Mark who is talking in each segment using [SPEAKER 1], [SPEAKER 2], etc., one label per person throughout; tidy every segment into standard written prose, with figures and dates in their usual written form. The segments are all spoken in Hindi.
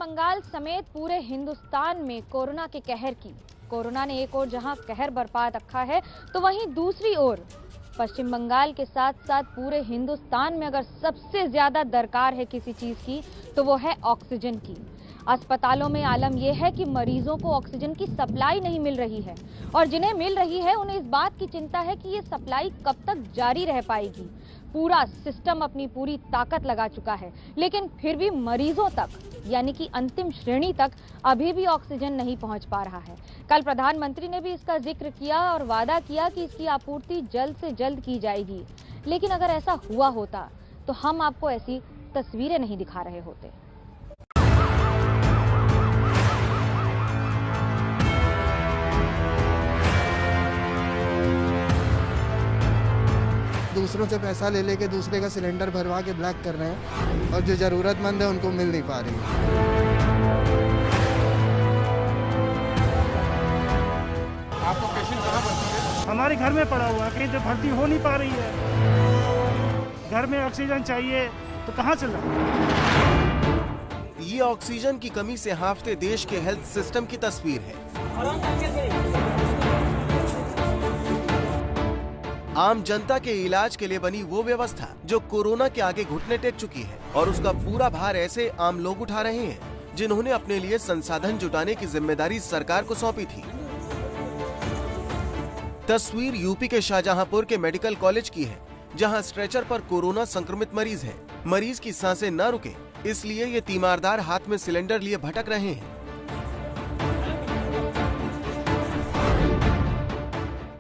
[SPEAKER 1] बंगाल समेत पूरे हिंदुस्तान में कोरोना के कहर की कोरोना ने एक ओर जहां कहर बरपा रखा है, तो वहीं दूसरी ओर पश्चिम बंगाल के साथ साथ पूरे हिंदुस्तान में अगर सबसे ज्यादा दरकार है किसी चीज की, तो वो है ऑक्सीजन की। अस्पतालों में आलम यह है कि मरीजों को ऑक्सीजन की सप्लाई नहीं मिल रही है और जिन्हें मिल रही है उन्हें इस बात की चिंता है कि ये सप्लाई कब तक जारी रह पाएगी। पूरा सिस्टम अपनी पूरी ताकत लगा चुका है, लेकिन फिर भी मरीजों तक यानी कि अंतिम श्रेणी तक अभी भी ऑक्सीजन नहीं पहुंच पा रहा है। कल प्रधानमंत्री ने भी इसका जिक्र किया और वादा किया कि इसकी आपूर्ति जल्द से जल्द की जाएगी। लेकिन अगर ऐसा हुआ होता तो हम आपको ऐसी तस्वीरें नहीं दिखा रहे होते।
[SPEAKER 2] दूसरों से पैसा ले लेके दूसरे का सिलेंडर भरवा के ब्लैक कर रहे हैं और जो ज़रूरतमंद है उनको मिल नहीं पा रही।
[SPEAKER 3] आपको पेशेंट कहाँ भर्ती है?
[SPEAKER 4] हमारे घर में पड़ा हुआ है, कहीं तो भर्ती हो नहीं पा रही है। घर में ऑक्सीजन चाहिए तो कहाँ से लाएं?
[SPEAKER 5] ये ऑक्सीजन की कमी से हांफते देश के हेल्थ सिस्टम की तस्वीर है। आम जनता के इलाज के लिए बनी वो व्यवस्था जो कोरोना के आगे घुटने टेक चुकी है और उसका पूरा भार ऐसे आम लोग उठा रहे हैं जिन्होंने अपने लिए संसाधन जुटाने की जिम्मेदारी सरकार को सौंपी थी। तस्वीर यूपी के शाहजहांपुर के मेडिकल कॉलेज की है, जहां स्ट्रेचर पर कोरोना संक्रमित मरीज है। मरीज की सांसें न रुके, इसलिए ये तीमारदार हाथ में सिलेंडर लिए भटक रहे हैं।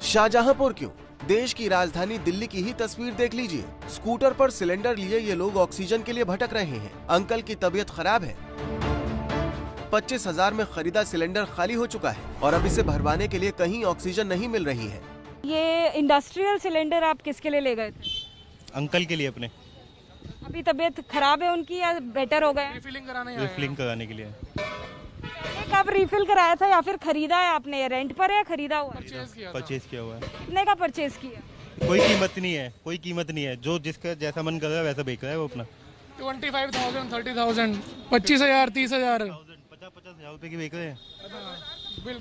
[SPEAKER 5] शाहजहांपुर क्यों, देश की राजधानी दिल्ली की ही तस्वीर देख लीजिए। स्कूटर पर सिलेंडर लिए ये लोग ऑक्सीजन के लिए भटक रहे हैं। अंकल की तबीयत खराब है। 25,000 में खरीदा सिलेंडर खाली हो चुका है और अब इसे भरवाने के लिए कहीं ऑक्सीजन नहीं मिल रही है।
[SPEAKER 6] ये इंडस्ट्रियल सिलेंडर आप किसके लिए ले गए थे?
[SPEAKER 7] अंकल के लिए अपने।
[SPEAKER 6] अभी तबीयत खराब है उनकी या बेटर हो गया?
[SPEAKER 3] रिफिलिंग
[SPEAKER 7] कराने के लिए।
[SPEAKER 6] कब रिफिल कराया था या फिर खरीदा है आपने? रेंट पर है या खरीदा हुआ?
[SPEAKER 7] परचेज किया हुआ है।
[SPEAKER 6] कितने का परचेज किया?
[SPEAKER 7] कोई कीमत नहीं है, जो जिसका जैसा मन कर रहा है वैसा बेच रहा है वो अपना।
[SPEAKER 3] 25,000, 30,000, 25,000, 30,000,
[SPEAKER 7] 50,000 रुपए की बेच रहे हैं।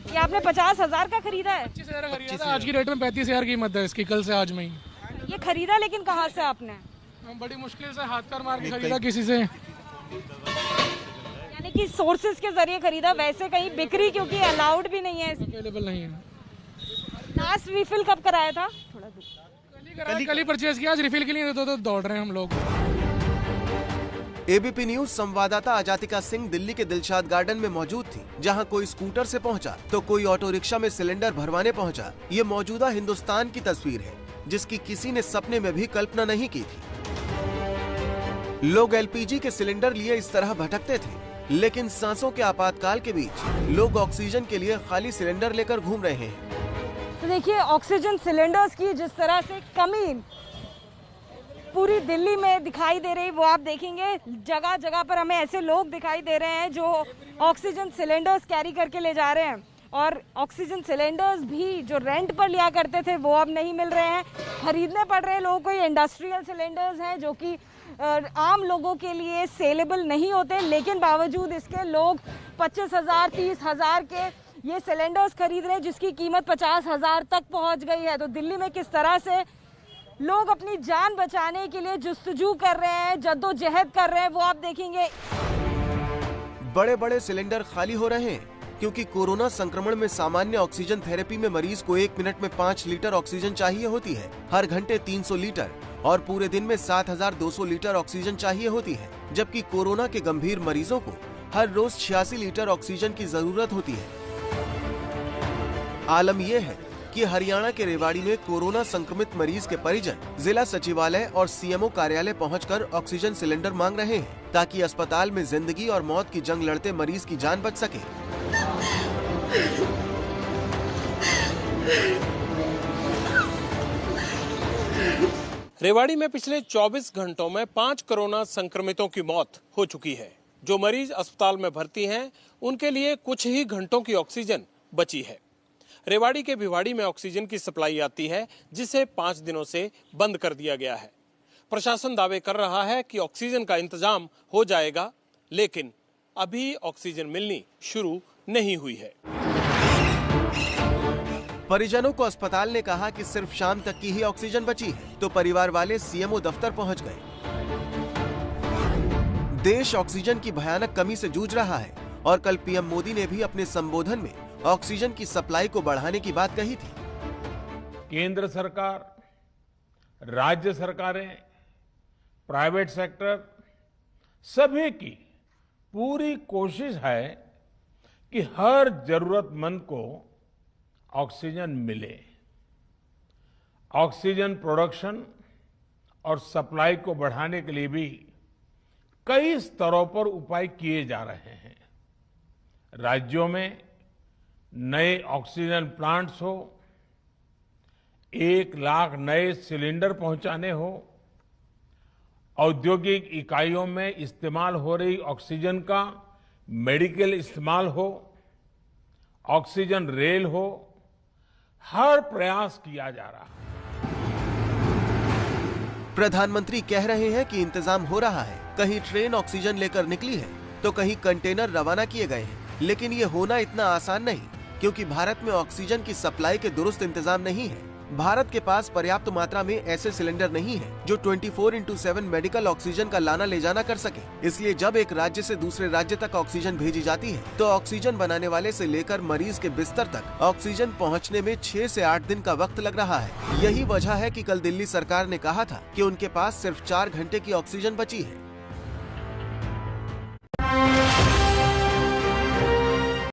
[SPEAKER 6] ये आपने 50,000 का खरीदा है?
[SPEAKER 3] 25,000 का खरीदा था। आज की रेट में 35,000 कीमत है इसकी, कल से आज में ही।
[SPEAKER 6] ये खरीदा, लेकिन कहाँ से आपने?
[SPEAKER 3] हम बड़ी मुश्किल से हाथ कर मार के खरीदा किसी से।
[SPEAKER 6] यानी कि सोर्सेज के जरिए खरीदा, वैसे कहीं बिक्री क्योंकि अलाउड भी नहीं है,
[SPEAKER 3] अवेलेबल नहीं है।
[SPEAKER 6] लास्ट रिफिल कब कराया था?
[SPEAKER 3] कल ही परचेज किया, आज रिफिल के लिए तो दौड़ रहे हैं हम लोग।
[SPEAKER 5] एबीपी न्यूज संवाददाता अजातिका सिंह दिल्ली के दिलशाद गार्डन में मौजूद थी, जहां कोई स्कूटर से पहुंचा तो कोई ऑटो रिक्शा में सिलेंडर भरवाने पहुंचा। ये मौजूदा हिंदुस्तान की तस्वीर है, जिसकी किसी ने सपने में भी कल्पना नहीं की थी। लोग एलपीजी के सिलेंडर लिए इस तरह भटकते थे, लेकिन सांसों के आपातकाल के बीच लोग ऑक्सीजन के लिए खाली सिलेंडर लेकर घूम रहे हैं।
[SPEAKER 6] तो देखिए, ऑक्सीजन सिलेंडर्स की जिस तरह से कमी पूरी दिल्ली में दिखाई दे रही, वो आप देखेंगे जगह जगह पर हमें ऐसे लोग दिखाई दे रहे हैं जो ऑक्सीजन सिलेंडर्स कैरी करके ले जा रहे हैं। और ऑक्सीजन सिलेंडर्स भी जो रेंट पर लिया करते थे वो अब नहीं मिल रहे हैं, खरीदने पड़ रहे हैं लोगों को। ये इंडस्ट्रियल सिलेंडर्स हैं जो कि आम लोगों के लिए सेलेबल नहीं होते, लेकिन बावजूद इसके लोग 25,000, 30,000 के ये सिलेंडर्स खरीद रहे हैं, जिसकी कीमत 50,000 तक पहुंच गई है। तो दिल्ली में किस तरह से लोग अपनी जान बचाने के लिए जुस्तजू कर रहे हैं, जद्दोजहद कर रहे हैं, वो आप देखेंगे।
[SPEAKER 5] बड़े बड़े सिलेंडर खाली हो रहे हैं क्योंकि कोरोना संक्रमण में सामान्य ऑक्सीजन थेरेपी में मरीज को 1 मिनट में 5 लीटर ऑक्सीजन चाहिए होती है, हर घंटे 300 लीटर और पूरे दिन में 7,200 लीटर ऑक्सीजन चाहिए होती है, जबकि कोरोना के गंभीर मरीजों को हर रोज 86 लीटर ऑक्सीजन की जरूरत होती है। आलम यह है कि हरियाणा के रेवाड़ी में कोरोना संक्रमित मरीज के परिजन जिला सचिवालय और सीएमओ कार्यालय पहुंचकर ऑक्सीजन सिलेंडर मांग रहे हैं, ताकि अस्पताल में जिंदगी और मौत की जंग लड़ते मरीज की जान बच सके।
[SPEAKER 8] रेवाड़ी में पिछले 24 घंटों में 5 कोरोना संक्रमितों की मौत हो चुकी है। जो मरीज अस्पताल में भर्ती हैं, उनके लिए कुछ ही घंटों की ऑक्सीजन बची है। रेवाड़ी के भिवाड़ी में ऑक्सीजन की सप्लाई आती है, जिसे 5 दिनों से बंद कर दिया गया है। प्रशासन दावे कर रहा है कि ऑक्सीजन का इंतजाम हो जाएगा, लेकिन अभी ऑक्सीजन मिलनी शुरू नहीं हुई है।
[SPEAKER 5] परिजनों को अस्पताल ने कहा कि सिर्फ शाम तक की ही ऑक्सीजन बची है, तो परिवार वाले सीएमओ दफ्तर पहुंच गए। देश ऑक्सीजन की भयानक कमी से जूझ रहा है और कल पीएम मोदी ने भी अपने संबोधन में ऑक्सीजन की सप्लाई को बढ़ाने की बात कही थी।
[SPEAKER 9] केंद्र सरकार, राज्य सरकारें, प्राइवेट सेक्टर सभी की पूरी कोशिश है कि हर जरूरतमंद को ऑक्सीजन मिले। ऑक्सीजन प्रोडक्शन और सप्लाई को बढ़ाने के लिए भी कई स्तरों पर उपाय किए जा रहे हैं। राज्यों में नए ऑक्सीजन प्लांट्स हो, 1 लाख नए सिलेंडर पहुंचाने हो, औद्योगिक इकाइयों में इस्तेमाल हो रही ऑक्सीजन का मेडिकल इस्तेमाल हो, ऑक्सीजन रेल हो, हर प्रयास किया जा रहा है।
[SPEAKER 5] प्रधानमंत्री कह रहे हैं कि इंतजाम हो रहा है। कहीं ट्रेन ऑक्सीजन लेकर निकली है तो कहीं कंटेनर रवाना किए गए हैं, लेकिन ये होना इतना आसान नहीं, क्योंकि भारत में ऑक्सीजन की सप्लाई के दुरुस्त इंतजाम नहीं है। भारत के पास पर्याप्त मात्रा में ऐसे सिलेंडर नहीं है जो 24/7 मेडिकल ऑक्सीजन का लाना ले जाना कर सके। इसलिए जब एक राज्य से दूसरे राज्य तक ऑक्सीजन भेजी जाती है तो ऑक्सीजन बनाने वाले से लेकर मरीज के बिस्तर तक ऑक्सीजन पहुंचने में 6 से 8 दिन का वक्त लग रहा है। यही वजह है कि कल दिल्ली सरकार ने कहा था कि उनके पास सिर्फ 4 घंटे की ऑक्सीजन बची है।